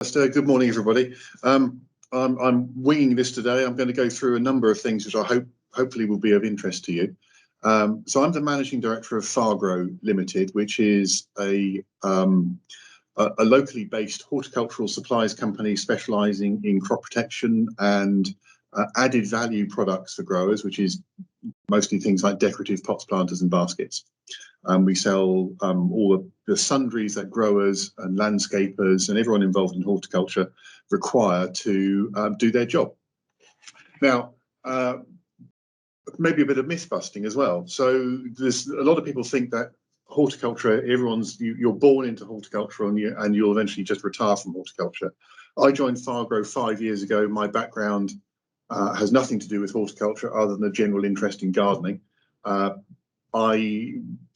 Good morning, everybody. I'm winging this today. I'm going to go through a number of things which I hopefully will be of interest to you. So I'm the Managing Director of Fargro Limited, which is a locally based horticultural supplies company specialising in crop protection and added value products for growers, which is mostly things like decorative pots, planters and baskets. We sell all the sundries that growers and landscapers and everyone involved in horticulture require to do their job. Now, maybe a bit of myth busting as well. So there's a lot of people think that horticulture, you're born into horticulture and you'll eventually just retire from horticulture. I joined Fargro 5 years ago. My background has nothing to do with horticulture other than a general interest in gardening.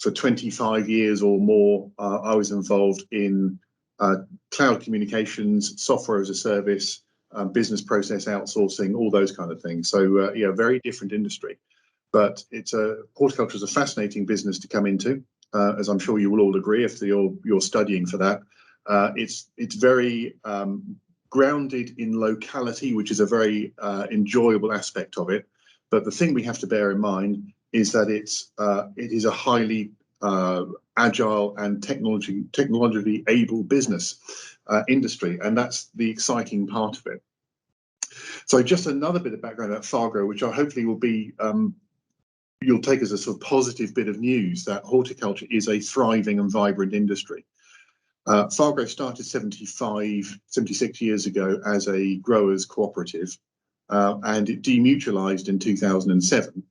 For 25 years or more, I was involved in cloud communications, software as a service, business process outsourcing, all those kind of things. So yeah, very different industry, but horticulture is a fascinating business to come into, as I'm sure you will all agree if you're studying for that. It's very grounded in locality, which is a very enjoyable aspect of it. But the thing we have to bear in mind is that it is a highly agile and technologically able business industry, and that's the exciting part of it. So just another bit of background about Fargro, which I hopefully will be, you'll take as a sort of positive bit of news, that horticulture is a thriving and vibrant industry. Fargro started 76 years ago as a growers cooperative, and it demutualised in 2007.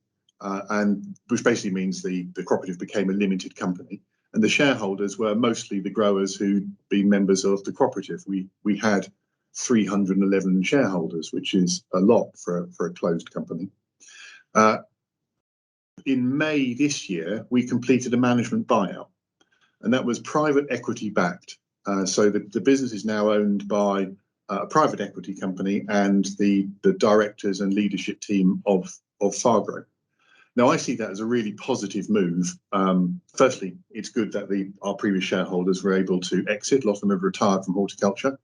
And which basically means the cooperative became a limited company, and the shareholders were mostly the growers who'd been members of the cooperative. We had 311 shareholders, which is a lot for a closed company. In May this year, we completed a management buyout, and that was private equity backed. So the business is now owned by a private equity company and the directors and leadership team of Fargro. Now, I see that as a really positive move. Firstly, it's good that our previous shareholders were able to exit. A lot of them have retired from horticulture,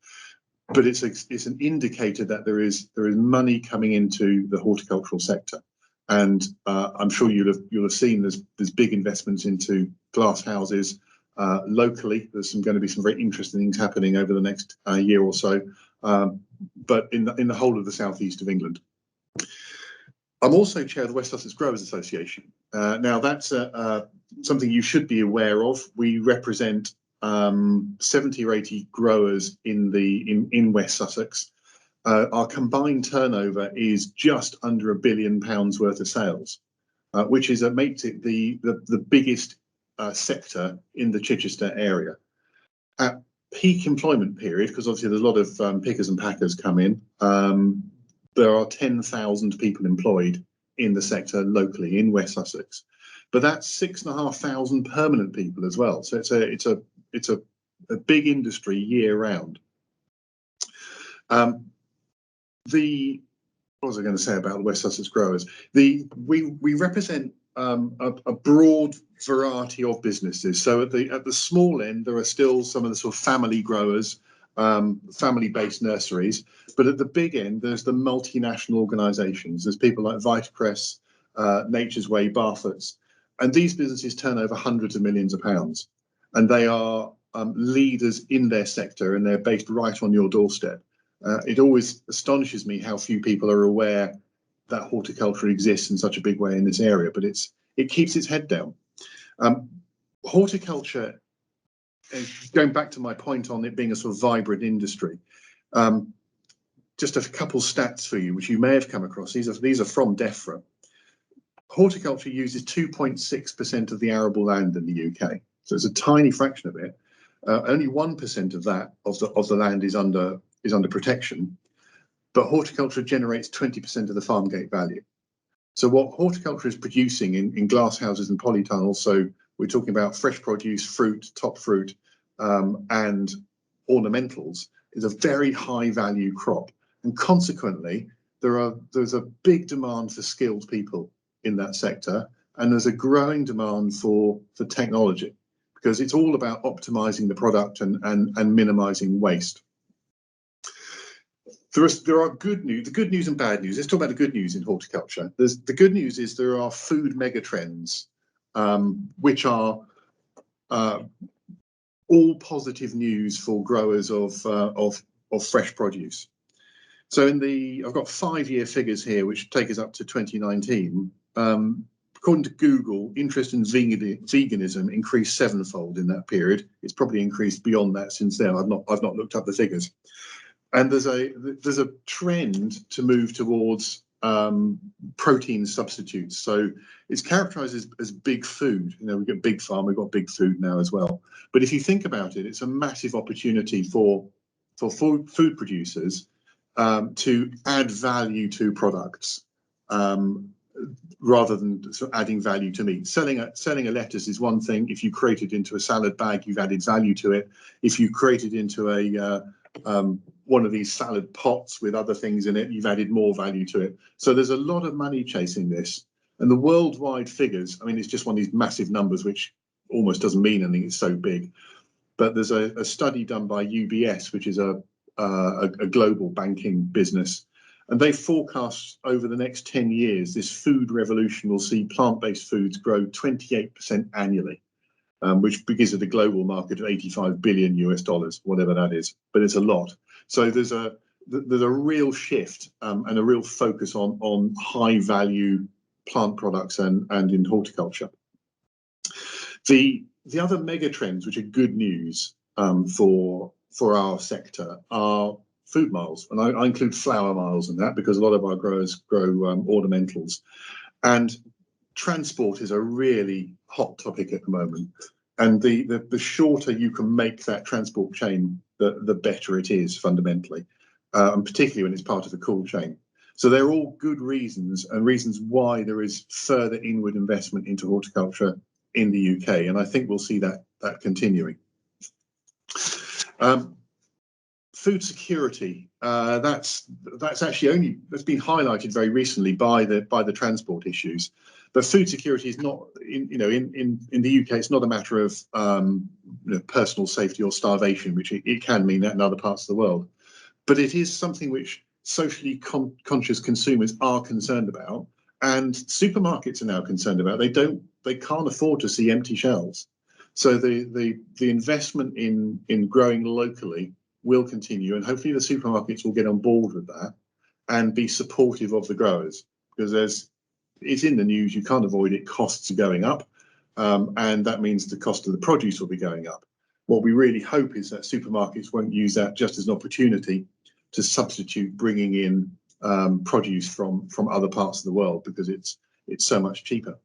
but it's an indicator that there is money coming into the horticultural sector. And I'm sure you'll have seen there's big investments into glass houses locally. There's going to be some very interesting things happening over the next year or so, but in the whole of the southeast of England. I'm also chair of the West Sussex Growers Association. Now, that's something you should be aware of. We represent 70 or 80 growers in West Sussex. Our combined turnover is just under £1 billion worth of sales, which makes it the biggest sector in the Chichester area. At peak employment period, because obviously there's a lot of pickers and packers come in, there are 10,000 people employed in the sector locally in West Sussex, but that's 6,500 permanent people as well. So it's a big industry year round. What was I going to say about the West Sussex growers? We represent a broad variety of businesses. So at the small end, there are still some of the sort of family growers, family-based nurseries, but at the big end, there's the multinational organisations. There's people like Vitacress, Nature's Way, Barfoot's, and these businesses turn over hundreds of millions of pounds, and they are leaders in their sector, and they're based right on your doorstep. It always astonishes me how few people are aware that horticulture exists in such a big way in this area, but it keeps its head down. Horticulture, going back to my point on it being a sort of vibrant industry, just a couple stats for you, which you may have come across. These are from DEFRA. Horticulture uses 2.6% of the arable land in the UK, so it's a tiny fraction of it. Only 1% of that of the land is under protection, but horticulture generates 20% of the farm gate value. So what horticulture is producing in glass houses and polytunnels, so we're talking about fresh produce, fruit, top fruit, and ornamentals, is a very high value crop, and consequently there's a big demand for skilled people in that sector, and there's a growing demand for technology, because it's all about optimizing the product and minimizing waste. There are good news, the good news and bad news. Let's talk about the good news in horticulture. The good news is there are food megatrends, which are all positive news for growers of fresh produce. So I've got 5-year figures here, which take us up to 2019. According to Google, interest in veganism increased 7-fold in that period. It's probably increased beyond that since then. I've not looked up the figures. And there's a trend to move towards protein substitutes. So it's characterized as big food. You know, we've got big farm, we've got big food now as well. But if you think about it, it's a massive opportunity for food producers to add value to products rather than sort of adding value to meat. Selling a lettuce is one thing. If you create it into a salad bag, you've added value to it. If you create it into a one of these salad pots with other things in it, you've added more value to it. So there's a lot of money chasing this. And the worldwide figures, I mean, it's just one of these massive numbers, which almost doesn't mean anything, it's so big. But there's a study done by UBS, which is a global banking business. And they forecast over the next 10 years, this food revolution will see plant-based foods grow 28% annually. Which begins at a global market of $85 billion US, whatever that is, but it's a lot. So there's a real shift and a real focus on high value plant products and in horticulture. The other mega trends, which are good news for our sector, are food miles, and I include flower miles in that because a lot of our growers grow ornamentals, and transport is a really hot topic at the moment. And the shorter you can make that transport chain, the better it is fundamentally, and particularly when it's part of a cool chain. So they're all good reasons and reasons why there is further inward investment into horticulture in the UK, and I think we'll see that continuing. Food security, that's actually that's been highlighted very recently by the transport issues. But food security is not, in the UK, it's not a matter of personal safety or starvation, which it can mean that in other parts of the world. But it is something which socially conscious consumers are concerned about, and supermarkets are now concerned about. They can't afford to see empty shelves. So the investment in growing locally will continue, and hopefully the supermarkets will get on board with that and be supportive of the growers, because it's in the news, you can't avoid it, costs are going up, and that means the cost of the produce will be going up. What we really hope is that supermarkets won't use that just as an opportunity to substitute bringing in produce from other parts of the world, because it's so much cheaper.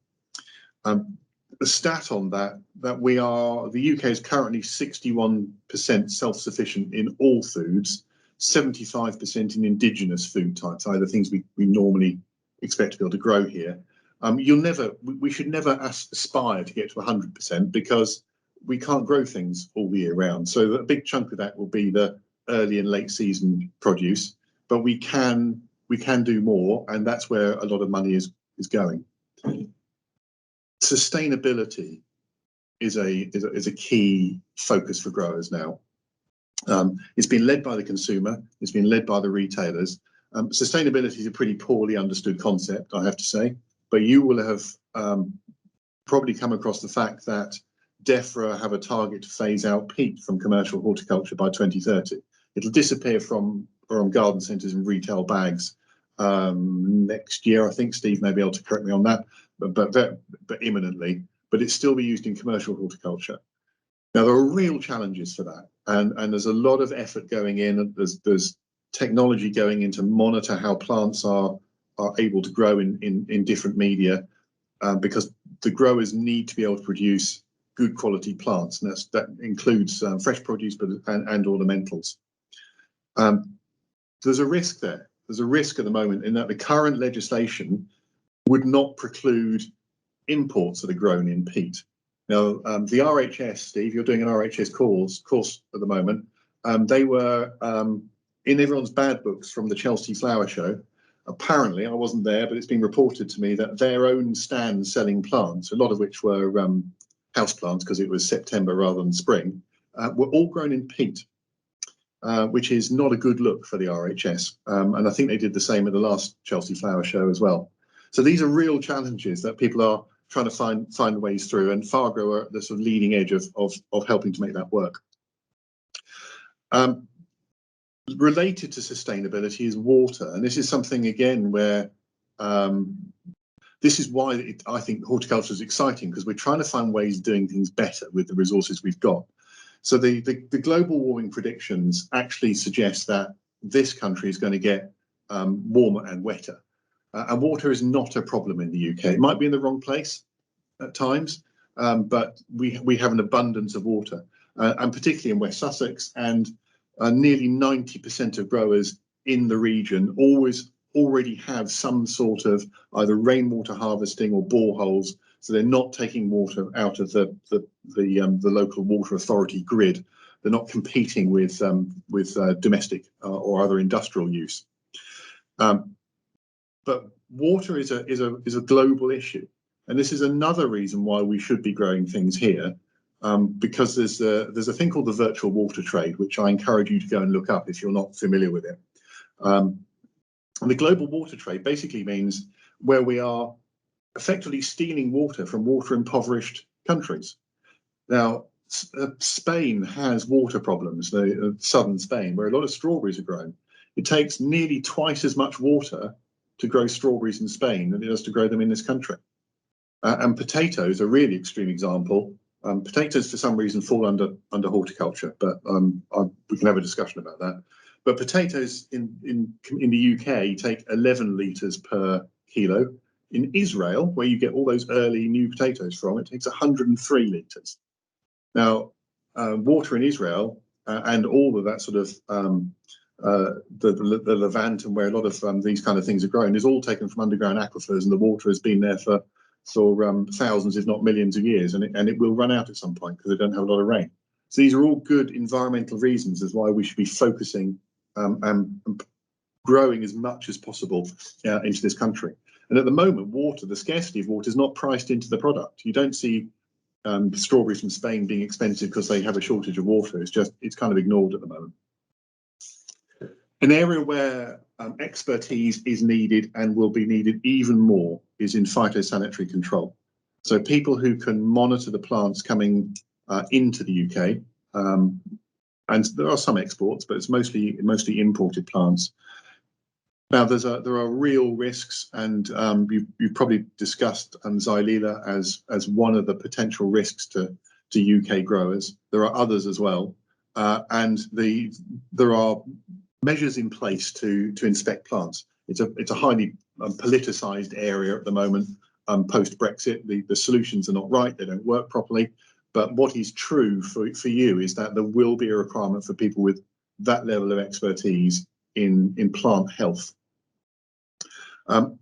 The stat on that the UK is currently 61% self-sufficient in all foods, 75% in indigenous food types, either things we normally expect to be able to grow here. We should never aspire to get to 100% because we can't grow things all the year round. So a big chunk of that will be the early and late season produce, but we can do more, and that's where a lot of money is going. Sustainability is a key focus for growers now. It's been led by the consumer, it's been led by the retailers. Sustainability is a pretty poorly understood concept, I have to say, but you will have probably come across the fact that DEFRA have a target to phase out peat from commercial horticulture by 2030. It'll disappear from garden centres and retail bags next year. I think Steve may be able to correct me on that, but imminently. But it's still be used in commercial horticulture. Now there are real challenges for that, and there's a lot of effort going in. There's technology going in to monitor how plants are able to grow in different media, because the growers need to be able to produce good quality plants, and that includes fresh produce and ornamentals. There's a risk there. There's a risk at the moment in that the current legislation would not preclude imports that are grown in peat. Now, the RHS, Steve, you're doing an RHS course at the moment. They were in everyone's bad books from the Chelsea Flower Show. Apparently, I wasn't there, but it's been reported to me that their own stand selling plants, a lot of which were house plants because it was September rather than spring, were all grown in peat. which is not a good look for the RHS. And I think they did the same at the last Chelsea Flower Show as well. So these are real challenges that people are trying to find ways through, and Fargro are at the sort of leading edge of helping to make that work. Related to sustainability is water, and this is something again where this is why I think horticulture is exciting, because we're trying to find ways of doing things better with the resources we've got. So the global warming predictions actually suggest that this country is going to get warmer and wetter. And water is not a problem in the UK. It might be in the wrong place at times, but we have an abundance of water, and particularly in West Sussex, and nearly 90% of growers in the region already have some sort of either rainwater harvesting or boreholes, so they're not taking water out of the local water authority grid. They're not competing with domestic or other industrial use. But water is a global issue, and this is another reason why we should be growing things here, because there's a thing called the virtual water trade, which I encourage you to go and look up if you're not familiar with it. And the global water trade basically means where we are effectively stealing water from water impoverished countries. Now, Spain has water problems, southern Spain, where a lot of strawberries are grown. It takes nearly twice as much water to grow strawberries in Spain than it does to grow them in this country. And potatoes are a really extreme example. Potatoes, for some reason, fall under horticulture, but we can have a discussion about that. But potatoes in the UK take 11 litres per kilo. In Israel, where you get all those early new potatoes from, it takes 103 litres. Now, water in Israel and all of that sort of the Levant, and where a lot of these kind of things are grown, is all taken from underground aquifers, and the water has been there for thousands, if not millions of years, and it will run out at some point because they don't have a lot of rain. So these are all good environmental reasons as why we should be focusing and growing as much as possible into this country. And at the moment, the scarcity of water is not priced into the product. You don't see strawberries from Spain being expensive because they have a shortage of water. It's kind of ignored at the moment. An area where expertise is needed and will be needed even more is in phytosanitary control. So people who can monitor the plants coming into the UK, and there are some exports, but it's mostly imported plants. Now there are real risks, and you've probably discussed Xylella as one of the potential risks to UK growers. There are others as well, and there are measures in place to inspect plants. It's a highly politicised area at the moment. Post Brexit, the solutions are not right; they don't work properly. But what is true for you is that there will be a requirement for people with that level of expertise in plant health. We're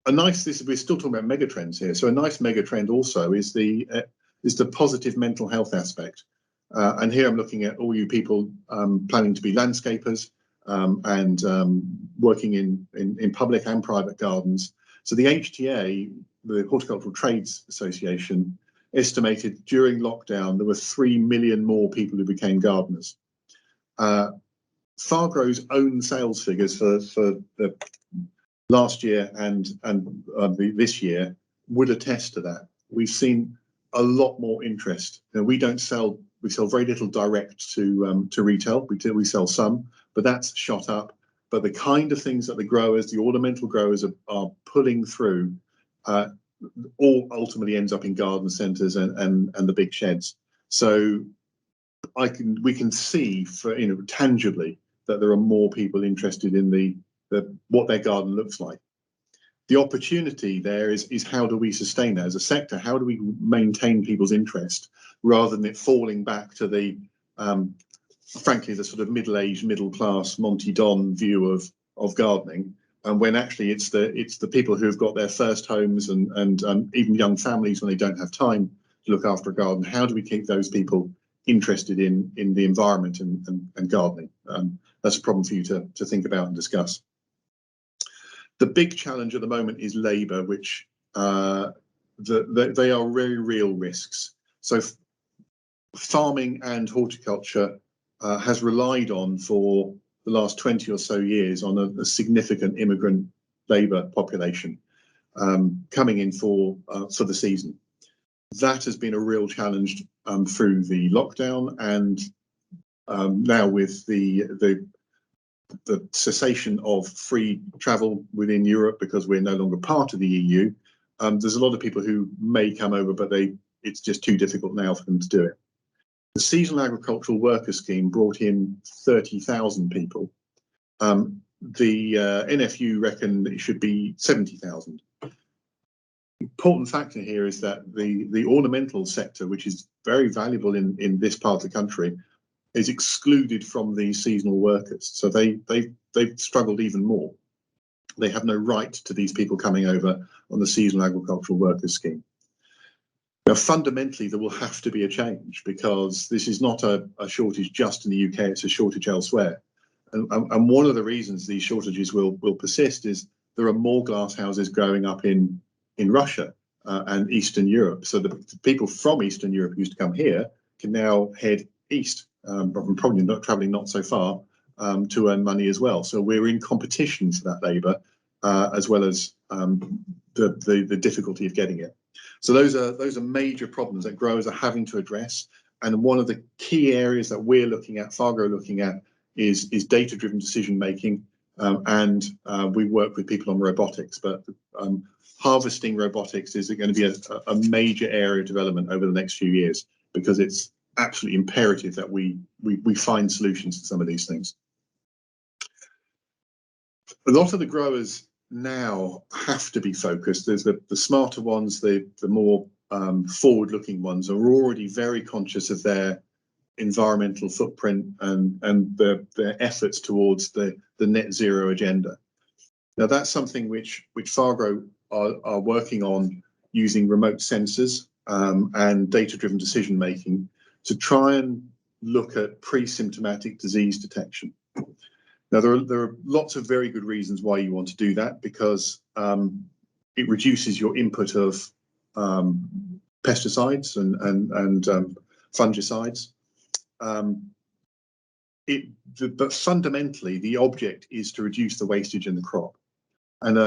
still talking about megatrends here. So a nice megatrend also is the positive mental health aspect. And here I'm looking at all you people planning to be landscapers and working in public and private gardens. So the HTA, the Horticultural Trades Association, estimated during lockdown there were 3 million more people who became gardeners. Fargro's own sales figures for the last year and this year would attest to that. We've seen a lot more interest. We sell very little direct to retail. We sell some, but that's shot up. But the kind of things that the ornamental growers are pulling through all ultimately ends up in garden centres and the big sheds. So we can see tangibly that there are more people interested in what their garden looks like. The opportunity there is how do we sustain that as a sector? How do we maintain people's interest rather than it falling back to frankly, the sort of middle-aged, middle-class Monty Don view of gardening, and when actually it's the people who have got their first homes and even young families when they don't have time to look after a garden. How do we keep those people interested in the environment and gardening? That's a problem for you to think about and discuss. The big challenge at the moment is labour, which they are very real risks. So farming and horticulture has relied on for the last 20 or so years on a significant immigrant labour population coming in for the season. That has been a real challenge through the lockdown, and now with the cessation of free travel within Europe because we're no longer part of the EU. There's a lot of people who may come over, but it's just too difficult now for them to do it. The Seasonal Agricultural Worker Scheme brought in 30,000 people. The NFU reckon it should be 70,000. Important factor here is that the ornamental sector, which is very valuable in this part of the country, is excluded from the seasonal workers. So they've struggled even more. They have no right to these people coming over on the Seasonal Agricultural Workers Scheme. Now, fundamentally, there will have to be a change because this is not a shortage just in the UK, it's a shortage elsewhere. And one of the reasons these shortages will persist is there are more glasshouses growing up in Russia and Eastern Europe. So the people from Eastern Europe who used to come here can now head east, but probably not travelling not so far to earn money as well. So we're in competition for that labour as well as the difficulty of getting it. So those are major problems that growers are having to address. And one of the key areas that we're looking at, Fargro looking at, is data-driven decision making, and we work with people on robotics. But harvesting robotics is going to be a major area of development over the next few years because it's absolutely imperative that we find solutions to some of these things. A lot of the growers now have to be focused. There's the smarter ones, the more forward-looking ones are already very conscious of their environmental footprint and their efforts towards the net zero agenda. Now that's something which Fargro are working on using remote sensors and data-driven decision making to try and look at pre-symptomatic disease detection. Now there are lots of very good reasons why you want to do that, because it reduces your input of pesticides and fungicides. But fundamentally, the object is to reduce the wastage in the crop. And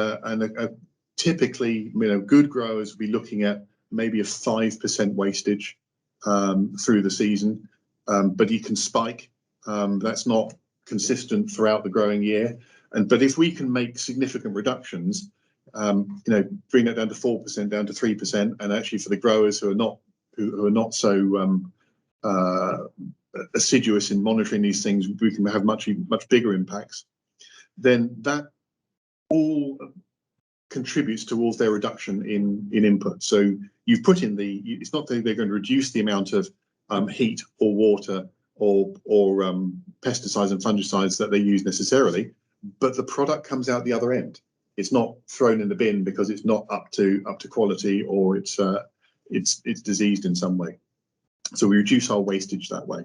typically, good growers will be looking at maybe a 5% wastage through the season, but you can spike. That's not consistent throughout the growing year. But if we can make significant reductions, bring that down to 4%, down to 3%, and actually for the growers who are not so assiduous in monitoring these things, we can have much bigger impacts. Then that all contributes towards their reduction in input. So you've put in it's not that they're going to reduce the amount of heat or water or pesticides and fungicides that they use necessarily, but the product comes out the other end. It's not thrown in the bin because it's not up to quality, or it's diseased in some way. So we reduce our wastage that way.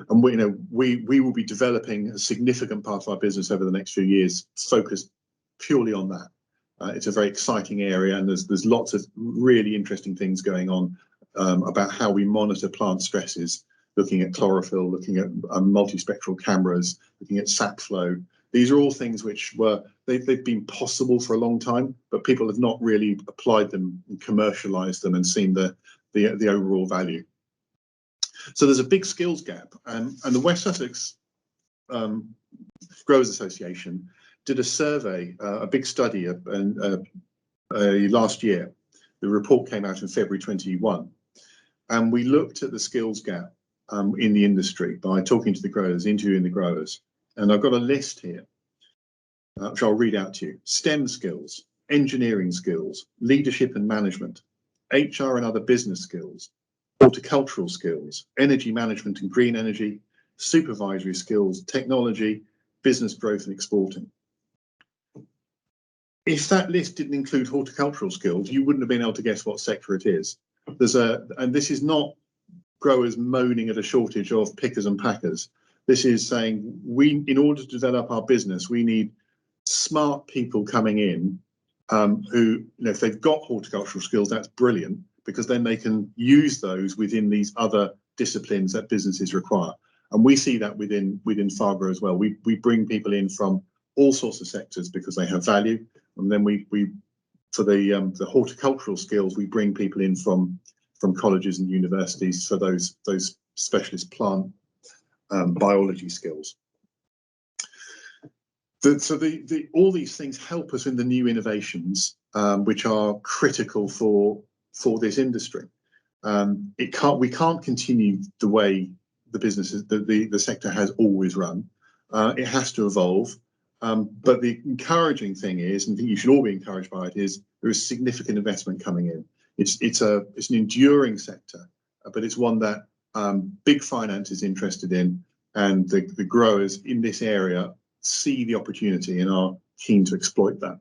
And we will be developing a significant part of our business over the next few years focused purely on that. It's a very exciting area, and there's lots of really interesting things going on about how we monitor plant stresses, looking at chlorophyll, looking at multispectral cameras, looking at sap flow. These are all things which they've been possible for a long time, but people have not really applied them and commercialized them and seen the overall value. So there's a big skills gap, and the West Sussex Growers Association did a survey, a big study last year. The report came out in February 21, and we looked at the skills gap in the industry by talking to the growers, interviewing the growers. And I've got a list here, which I'll read out to you. STEM skills, engineering skills, leadership and management, HR and other business skills, horticultural skills, energy management and green energy, supervisory skills, technology, business growth and exporting. If that list didn't include horticultural skills, you wouldn't have been able to guess what sector it is. And this is not growers moaning at a shortage of pickers and packers. This is saying in order to develop our business, we need smart people coming in who, if they've got horticultural skills, that's brilliant, because then they can use those within these other disciplines that businesses require. And we see that within Fargro as well. We bring people in from all sorts of sectors because they have value, and then we for the horticultural skills, we bring people in from colleges and universities for those specialist plant biology skills. All these things help us in the new innovations, which are critical for this industry. We can't continue the way the businesses, the sector has always run. It has to evolve. But the encouraging thing is, and I think you should all be encouraged by it, is there is significant investment coming in. It's an enduring sector, but it's one that big finance is interested in, and the growers in this area see the opportunity and are keen to exploit that.